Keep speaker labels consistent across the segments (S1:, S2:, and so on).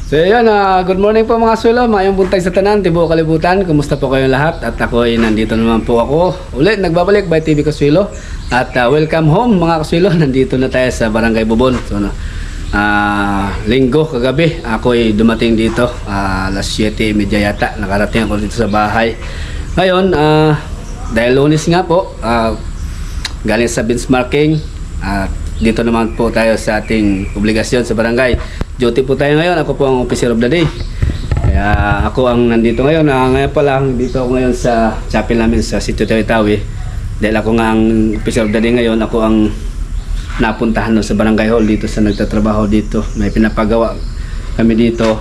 S1: So yun, good morning po mga sulo, mayong buntag sa tanan, tibuok kalibutan, kumusta po kayong lahat? At ako ay nandito naman po ako ulit, nagbabalik by TV Kasuilo. At welcome home mga kasuilo, nandito na tayo sa Barangay Bubon. So, linggo kagabi, ako ay dumating dito, alas 7:30 yata, nakarating ako dito sa bahay. Ngayon, dahil Lunes nga po, galing sa benchmarking, at dito naman po tayo sa ating obligasyon sa barangay. Duty po tayo ngayon, ako po ang officer of the day. Kaya ako ang nandito ngayon. Ngayon pa lang, dito ako ngayon sa chapel namin sa Sitio Tawi-Tawi. Dahil ako nga ang officer of the day ngayon, ako ang napuntahan sa barangay hall dito sa nagtatrabaho dito. May pinapagawa kami dito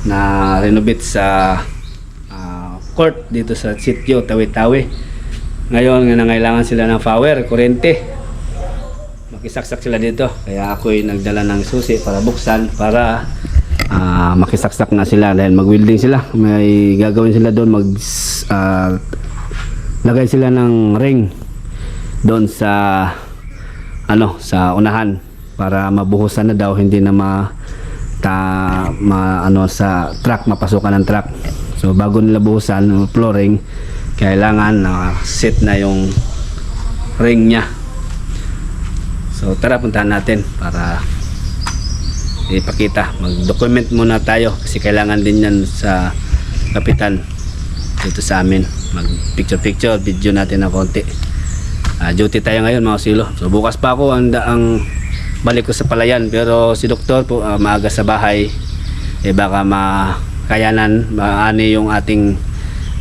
S1: na renovate sa court dito sa Sitio Tawi-Tawi. Ngayon, nangailangan sila ng power, kuryente. Makisaksak sila dito, kaya ako ay nagdala ng susi para buksan para makisaksak na sila dahil mag-welding sila. May gagawin sila doon, lagay sila ng ring doon sa sa unahan para mabuhusan na daw, hindi na sa truck, mapasukan ng truck. So bago nila buhusan flooring, kailangan set na yung ring niya. So tara, puntahan natin para ipakita. Mag-document muna tayo kasi kailangan din yan sa kapitan dito sa amin. Mag-picture video natin na konti. Duty tayo ngayon mga silo. So bukas pa ako ang balik ko sa palayan, pero si doktor po maaga sa bahay, baka makayanan maani yung ating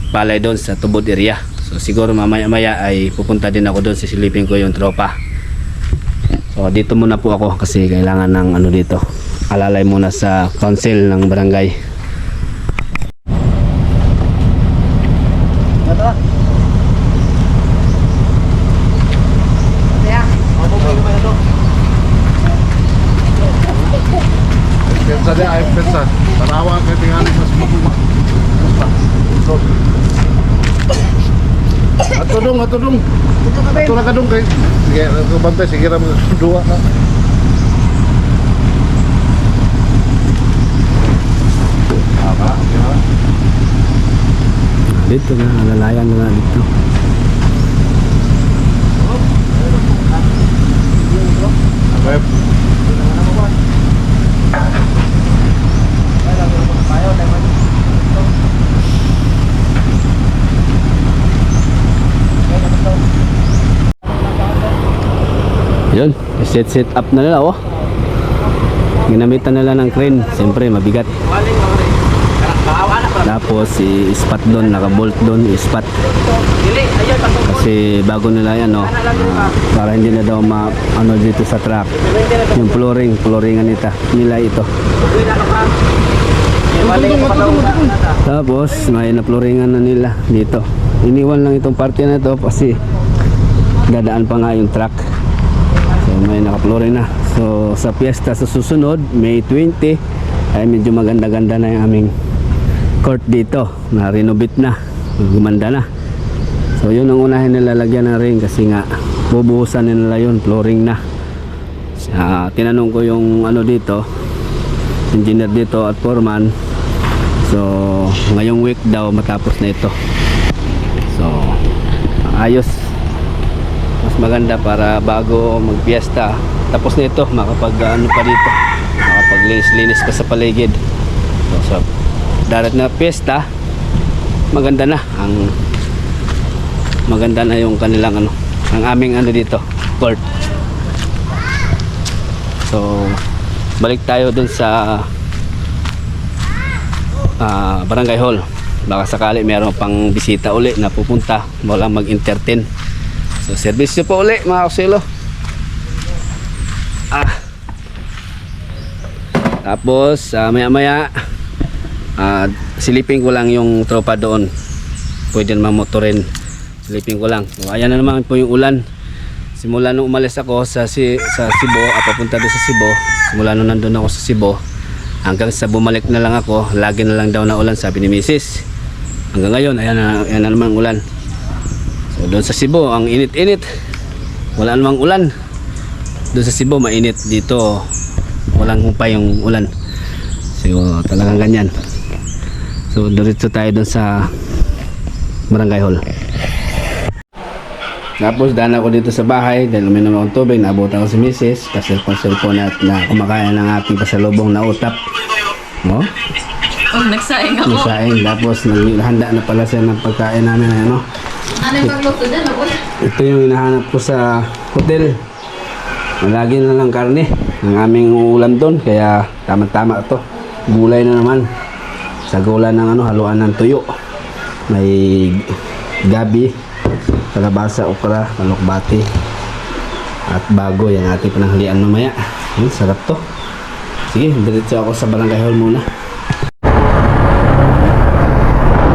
S1: palay doon sa Tubod area. So siguro mamaya ay pupunta din ako doon, sisilipin ko yung tropa. So dito muna po ako kasi kailangan ng dito, alalay muna sa council ng barangay.
S2: Pensa dia ay pensa. Tanawa kay tingali mas mabuma. Atudong. Ato na kadong kay. Sige, bantay sige ra dua na.
S1: Dito na, lalayan na dito.
S2: Okay.
S1: Yun, set up na nila ginamitan nila ng crane, siyempre mabigat. Tapos i-spot doon, naka-bolt doon, i-spot kasi bago nila yan para hindi na daw dito sa truck yung flooringan nila ito. Tapos may na-flooringan na nila dito. Iniwan lang itong parte na ito kasi dadaan pa nga yung truck. So may naka-flooring na. So sa piyesta sa susunod, May 20, ay medyo maganda-ganda na yung aming court dito, na renovate na, gumanda na. So yun ang unahin nila, lagyan na rin kasi nga bubuhusan nila yun, flooring na. Tinanong ko yung dito, engineer dito at foreman. So ngayong week daw matapos na ito. So ayos, mas maganda para bago magpiesta tapos na ito, makapag pa dito, makapaglinis pa sa paligid. So darat na piyesta, maganda na yung kanilang ang aming dito, court. So balik tayo dun sa barangay hall. Baka sakali meron pang bisita uli na pupunta, walang mag-entertain. So servisyo po uli mga kusilo. Tapos maya silipin ko lang yung tropa doon, pwede naman motorin, silipin ko lang. So ayan na naman po yung ulan. Simula nung umalis ako sa Cebu, papunta doon sa Cebu, simula nung nandun ako sa Cebu hanggang sa bumalik na lang ako, lagi na lang daw na ulan, sabi ni Mrs. Hanggang ngayon ayan na naman ulan. So doon sa Cebu ang init-init, wala namang ulan. Doon sa Cebu mainit, dito walang humpay yung ulan. So talagang ganyan. So diretso tayo dun sa Barangay Hall. Tapos daan ako dito sa bahay dahil uminom akong tubig, naabutan ko si Mrs. kasi cellphone at na kumakain ng aking pasalubong na utap. No?
S3: Oh, nagsaing ako.
S1: Isaing. Tapos naghanda na pala siya ng pagkain namin. Ano?
S3: Ano yung magluto dyan?
S1: Ito yung hinahanap ko sa hotel. Lagi na lang karne ang aming ulam doon, kaya tama-tama ito. Gulay na naman. Sa gulay ng haluan ng tuyo. May gabi, kalabasa, okra, malukbati at bago yan ating pananghalian mamaya. Sarap to. Sige, diretso ako sa Barangay Hall muna.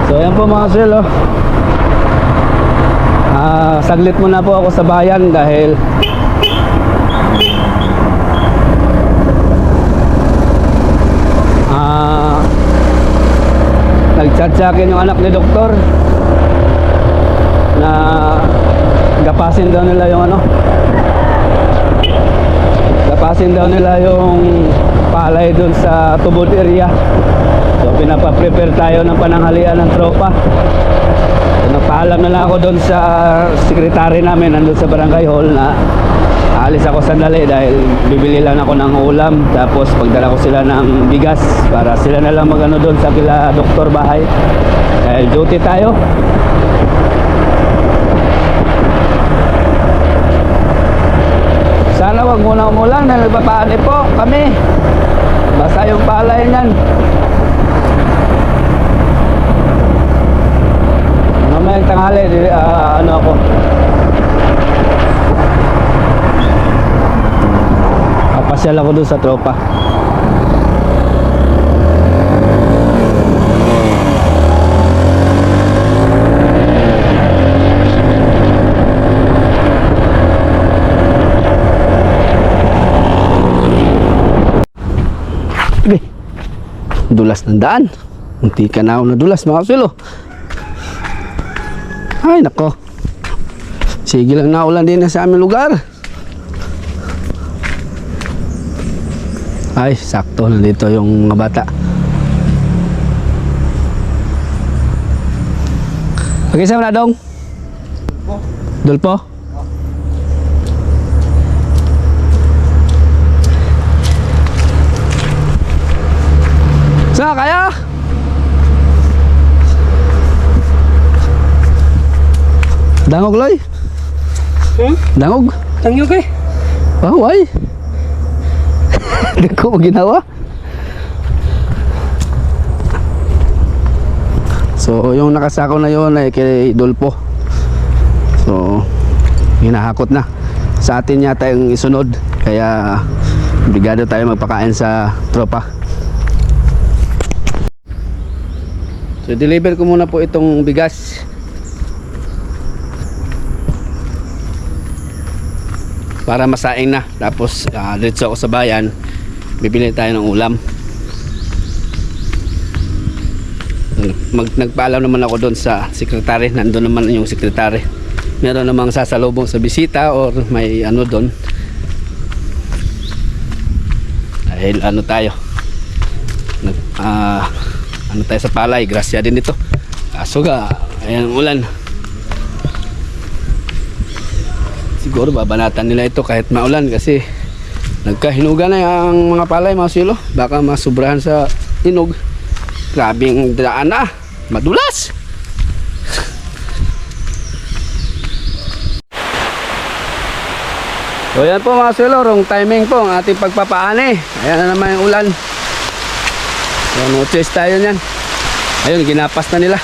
S1: So ayan po mga sel, oh. Saglit muna po ako sa bayan dahil nag-chat sa akin yung anak ni doktor na gapasin daw nila yung gapasin daw nila yung palay dun sa Tubod area. So pinapaprepare tayo ng pananghalian ng tropa. So, nagpaalam na lang ako dun sa sekretary namin nandun sa Barangay Hall na aalis ako sandali dahil bibili lang ako ng ulam, tapos pagdala ko sila ng bigas para sila na lang magano doon sa kila doktor bahay dahil duty tayo. Sana wag muna umulan dahil nagpapaani po kami, basa yung palay niyan. Mamayang tanghali ako papasyal ako dun sa tropa. Okay. Dulas ng daan. Munti ka na ako nadulas mga kasilo. Ay nako. Sige lang na ulan din sa aming lugar. Ay, sakto na dito yung mga bata. Okay, sama na dong? Dulpo? Sa kaya? Dangog loy? Dangog?
S3: Tangyo kay?
S1: Oh, why? Hindi ko ginawa. So yung nakasako na yun ay kay Dulpo. So hinahakot na. Sa atin yata yung isunod, kaya obligado tayo magpakain sa tropa. So deliver ko muna po itong bigas. Para masaing na. Tapos diretso ako sa bayan, bibili tayo ng ulam. Nagpaalam naman ako doon sa sekretary. Nandun naman yung sekretary. Meron namang sasalubong sa bisita or may doon. Dahil tayo tayo sa palay, grasya din ito. Kaso ayan ang ulan. Siguro babanatan nila ito kahit maulan kasi nagkahinuga na yung mga palay mga silo. Baka masubrahan sa hinog. Grabing daan na, madulas. So yan po mga silo, wrong timing po ang ating pagpapaani. Ayan na naman yung ulan. So no choice tayo nyan. Ayun, ginapas na nila.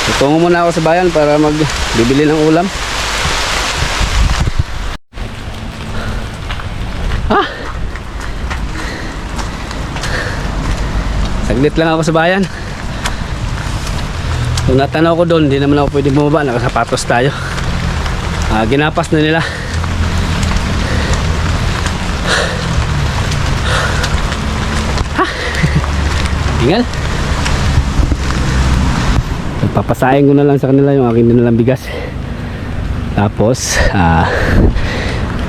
S1: Tutungo muna ako sa bayan para magbibili ng ulam. Saglit lang ako sa bayan. Kung natanaw ko doon, hindi naman ako pwede bumaba, nakasapatos tayo. Ginapas na nila. Ingal. Papasahin ko na lang sa kanila yung aking dinalang bigas. Tapos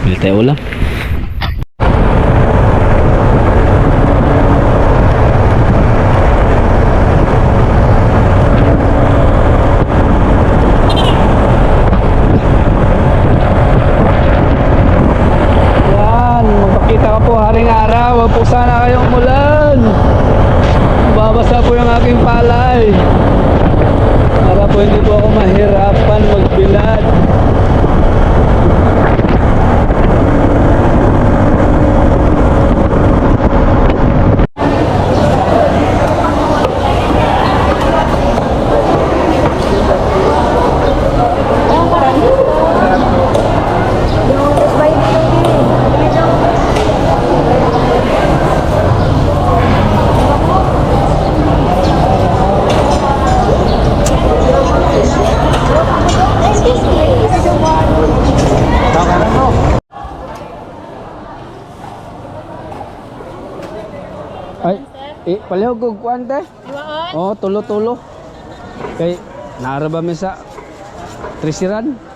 S1: bili tayo ulam. madaling araw, wag po sana kayong umulan. Babasa po yung aking palay. Para po hindi po ako mahirapan magbilad. Ay, palihog ko kuan te. Oh, tulo-tulo. Kay naara ba mi sa Trisiran?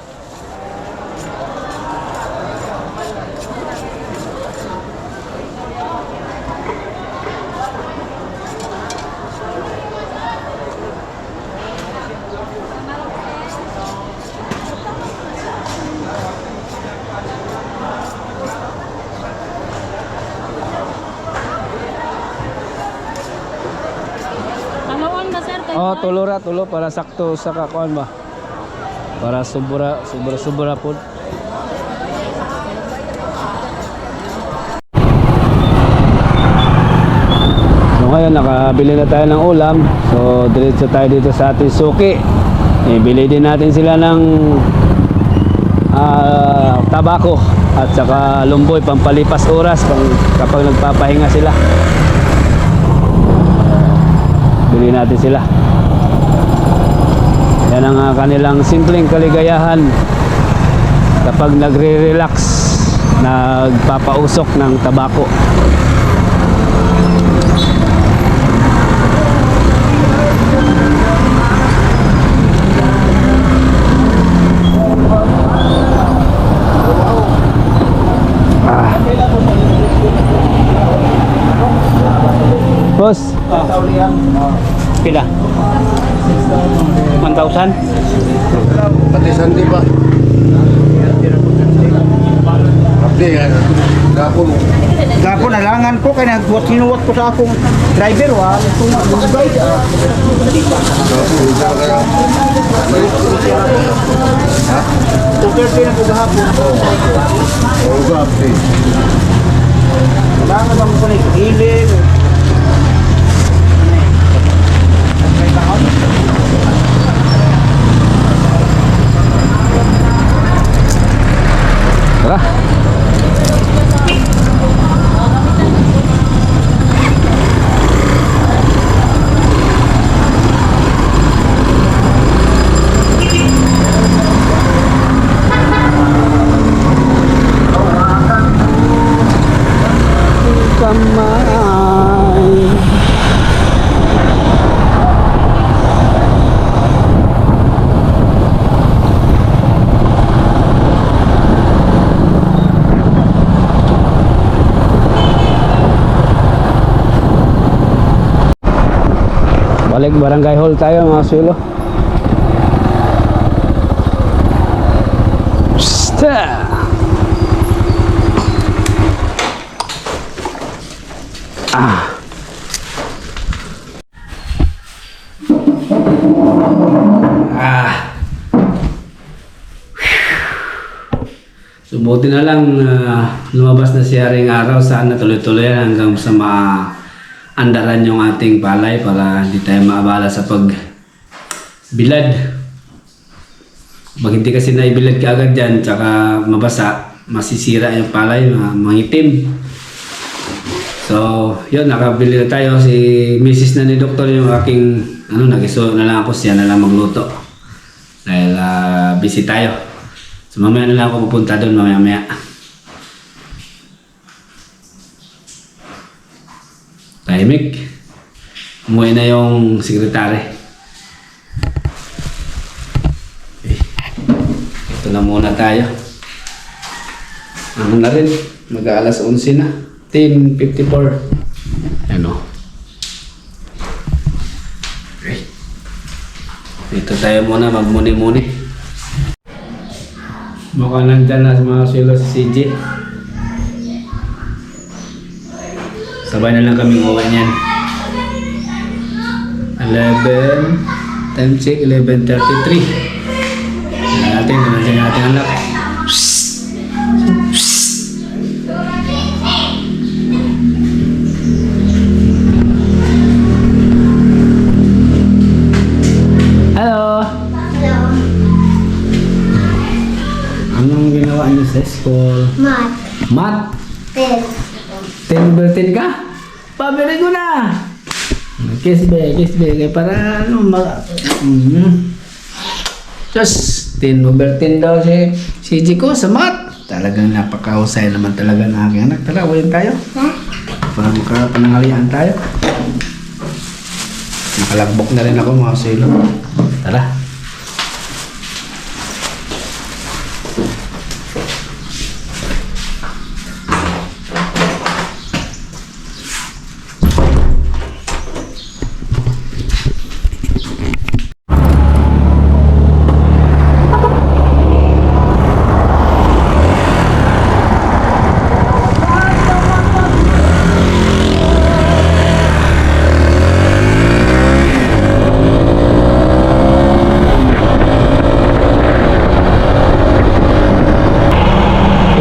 S1: Oh, tulo para sakto sa kakuan ba. Para sobra po. So ngayon nakabili na tayo ng ulam. So diretso tayo dito sa ating suki. Bili din natin sila ng tabako at saka lumboy pampalipas oras kapag nagpapahinga sila. Bili natin sila. Yan ang kanilang simpleng kaligayahan kapag nagre-relax, nagpapausok ng tabako. Boss, pila? 1,000?
S2: Pati sandi ba? Abdi nga. Gapon.
S4: Gapon nalangan ko kay sinuwat ko sa akong driver wa ito na lugay.
S2: Ha?
S4: Tuker din ako gahapon.
S2: Oo, gapon.
S4: Nalangan bang ko ni hiling.
S1: Tara. Kamay. Balik barangay hall tayo mga sulo. So buti na lang lumabas na siya ring araw, sana tuloy-tuloy hanggang sa andaran yung ating palay para hindi tayo maabala sa pagbilad. Pag hindi kasi naibilad ka agad dyan, tsaka mabasa, masisira yung palay, mangitim. So, yun, nakabili na tayo. Si Mrs. na ni Doktor yung aking, nag-iso na lang ako, siya na lang magluto. Dahil busy tayo. So, mamaya na lang ako pupunta doon, mamaya-maya. Tahimik. Umuwi na yung sekretary. Ito na muna tayo. Ano na rin, mag-aalas 11 na. 10:54. Ano? Okay. Dito tayo muna, magmuni-muni. Mukhang nandyan na mga silo si CJ. Sabay na lang kaming uwi niyan. 11 time check 11:33. Tingnan natin kung nandiyan yung ating anak. Hello. Anong ginawa niyo sa school?
S5: Mat.
S1: Math?
S5: Tel.
S1: 10 over 10 ka? Pabili ko na! Kiss be. Kaya para ano Just 10 over 10 daw si Jiko sa math. Talagang napakahusay naman talaga ng aking anak. Tara, uwiin tayo. Para makapanangalian tayo. Nakalagbok na rin ako mga silo. Tara.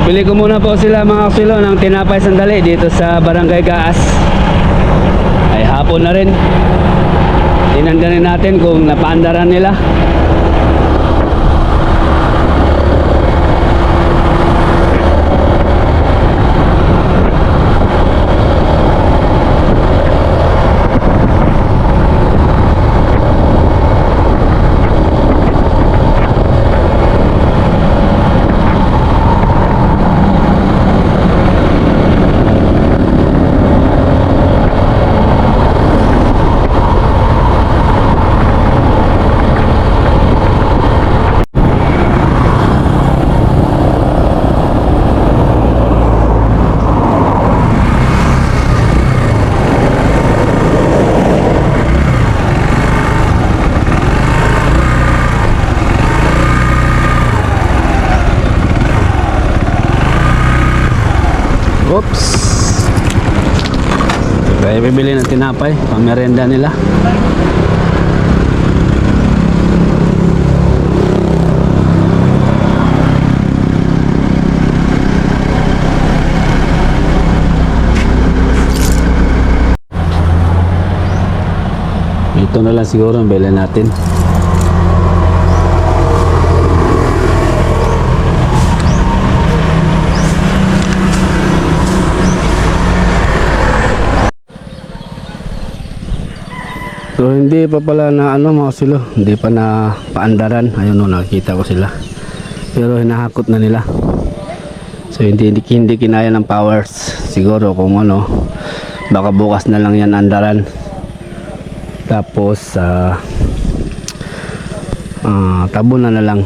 S1: Bili ko muna po sila mga kusilo ng tinapay sandali dito sa Barangay Gaas. Ay hapon na rin. Tinangganin natin kung napaandaran nila. Oops. Kaya bibili ng tinapay, pang-merienda nila. Ito na lang siguro ang bili natin. So hindi pa pala na ano mga silo, hindi pa na paandaran. Ayun no, nakikita ko sila. Pero hinahakot na nila. So hindi kinaya ng powers. Siguro kung ano, baka bukas na lang yan andaran. Tapos tabunan na lang.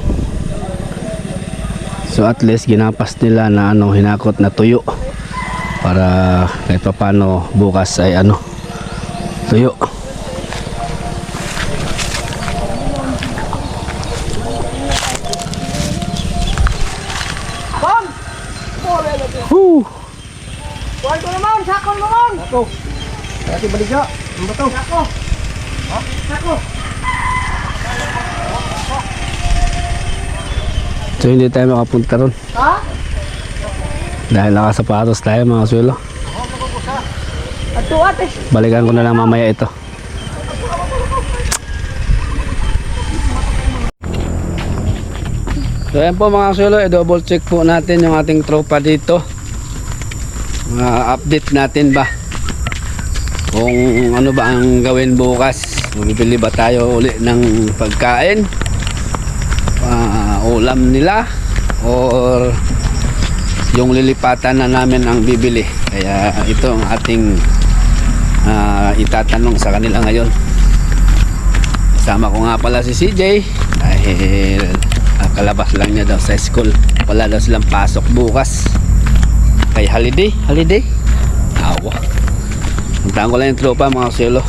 S1: So at least ginapas nila na ano, hinakot na tuyo. Para kahit pa paano bukas ay ano, tuyo.
S4: Kuhan ko naman, sakon naman. Sako. Kaya baligya. Ang bato. Sako. Ha? Sako.
S1: So hindi tayo makapunta ron.
S4: Ha?
S1: Dahil nakasapatos tayo mga suelo.
S4: Ato ate.
S1: Balikan ko na lang mamaya ito. So ayan po mga suelo, i-double check po natin yung ating tropa dito. Update natin ba kung ano ba ang gawin bukas. Bibili ba tayo uli ng pagkain, ulam nila, or yung lilipatan na namin ang bibili. Kaya ito ang ating itatanong sa kanila ngayon. Kasama ko nga pala si CJ dahil kalabas lang niya daw sa school. Wala daw silang pasok bukas. Kay holiday. Awa. Puntahan ko lang yung tropa mga selo.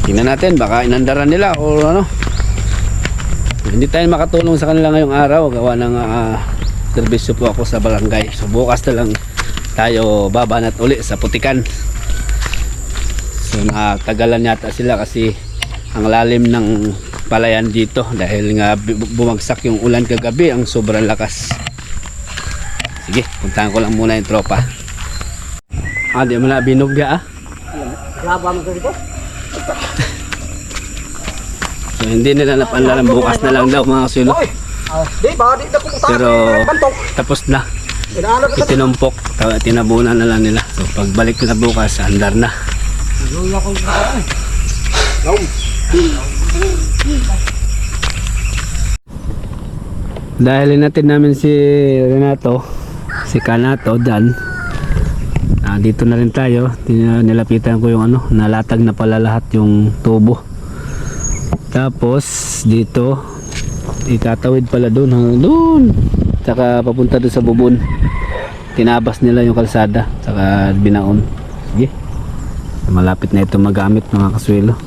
S1: Tingnan natin baka inandaran nila o ano. Hindi tayo makatulong sa kanila ngayong araw. Gawa ng serbisyo po ako sa barangay. So bukas na lang tayo babanat uli sa Putikan. So natagalan yata sila kasi ang lalim ng palayan dito dahil nga bumagsak yung ulan kagabi, ang sobrang lakas. Sige, puntahan ko lang muna yung tropa. Di mo na binugya
S4: Laba mo dito.
S1: So hindi nila napanlaran, bukas na lang daw mga kasulo.
S4: Di ba? Di na kumusta.
S1: Pero
S4: Bantok.
S1: tapos na,
S4: Inaano ka sa
S1: itinumpok, tinabunan na lang nila. So pagbalik na bukas, andar na.
S4: Luya ko na.
S1: Dahil natin namin si Renato, si Kanato dyan. Dito na rin tayo. Nilapitan ko yung nalatag na pala lahat yung tubo. Tapos dito itatawid pala doon hanggang doon, saka papunta doon sa bubon. Tinabas nila yung kalsada saka binaon. Sige, malapit na ito magamit mga kaswelo.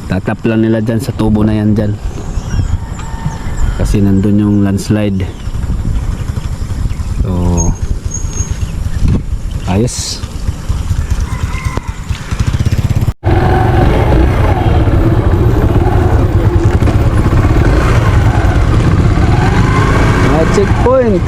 S1: Tatap lang nila dyan sa tubo na yan dyan kasi nandun yung landslide. So ayos. Checkpoint.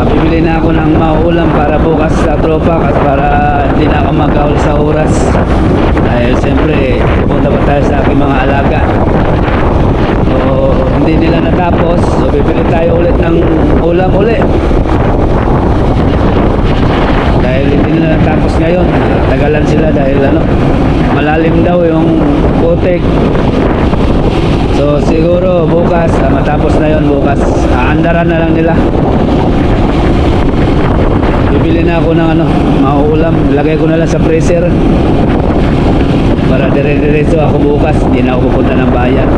S1: Bibili na ako ng mauulam para bukas sa tropa kasi para hindi na ako mag-aul sa oras dahil siyempre pupunta pa tayo sa aking mga alaga. So hindi nila natapos, so bibili tayo ulit ng ulam ulit dahil hindi nila natapos ngayon. Tagalan sila dahil malalim daw yung putik. So siguro bukas matapos na yon, bukas aandaran na lang nila. Bibili na ako ng mauulam, lagay ko na lang sa freezer para dire-diretso ako bukas, hindi na ako pupunta ng bayan.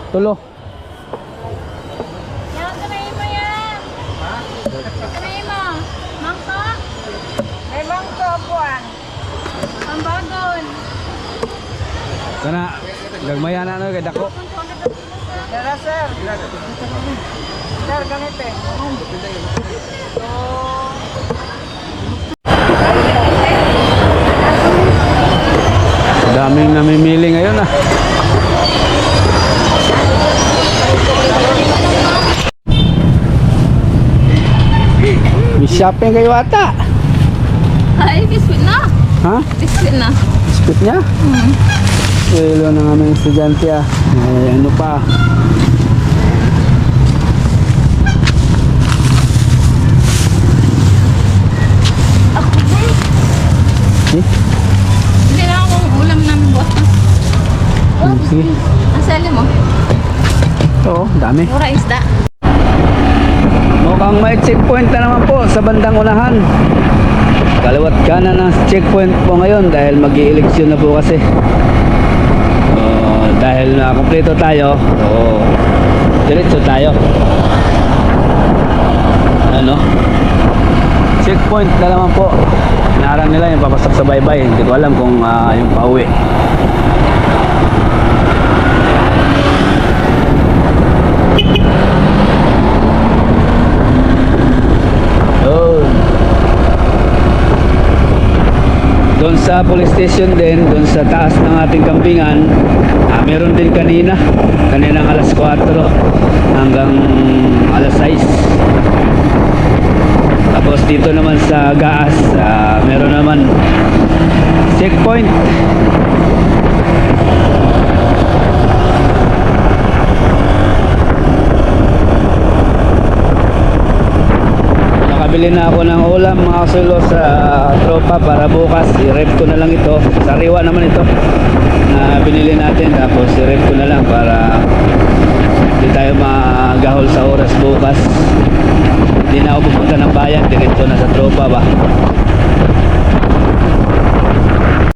S1: Tulo.
S3: Yan, kamay mo yan. Kamay mo. Mangko. May mangko po ang bagon.
S1: Sana gagmayan na kay dako.
S4: Dara sir. Sir, ganito eh.
S1: Daming namimili ngayon May shopping kayo ata.
S3: Ay, biskuit na.
S1: Ha?
S3: Biskuit na.
S1: Biskuit niya? Ilo ng aming estudyante ano pa?
S3: Hindi na akong ulam namin bukas na.
S1: Sige.
S3: Ang sali mo.
S1: Oo, dami.
S3: Mura isda.
S1: Mukhang may checkpoint na naman po sa bandang unahan. Kaliwat kanan ng checkpoint po ngayon dahil mag-i-eleksyon na po kasi. Dahil na kumpleto tayo, diretso tayo. checkpoint na naman po. Inaarang nila yung papasok sa baybay. Hindi ko alam kung yung pauwi. Doon sa police station din, doon sa taas ng ating kampingan, meron din kaninang alas 4 hanggang alas 6. Tapos dito naman sa Gaas, meron naman checkpoint. Nakabili na ako ng ulam mga kasulo sa tropa para bukas i-rep ko na lang ito. Sariwa naman ito na binili natin, tapos i-rep ko na lang para hindi tayo magahol sa oras bukas. Hindi na ako pupunta ng bayan, diretso na sa tropa ba.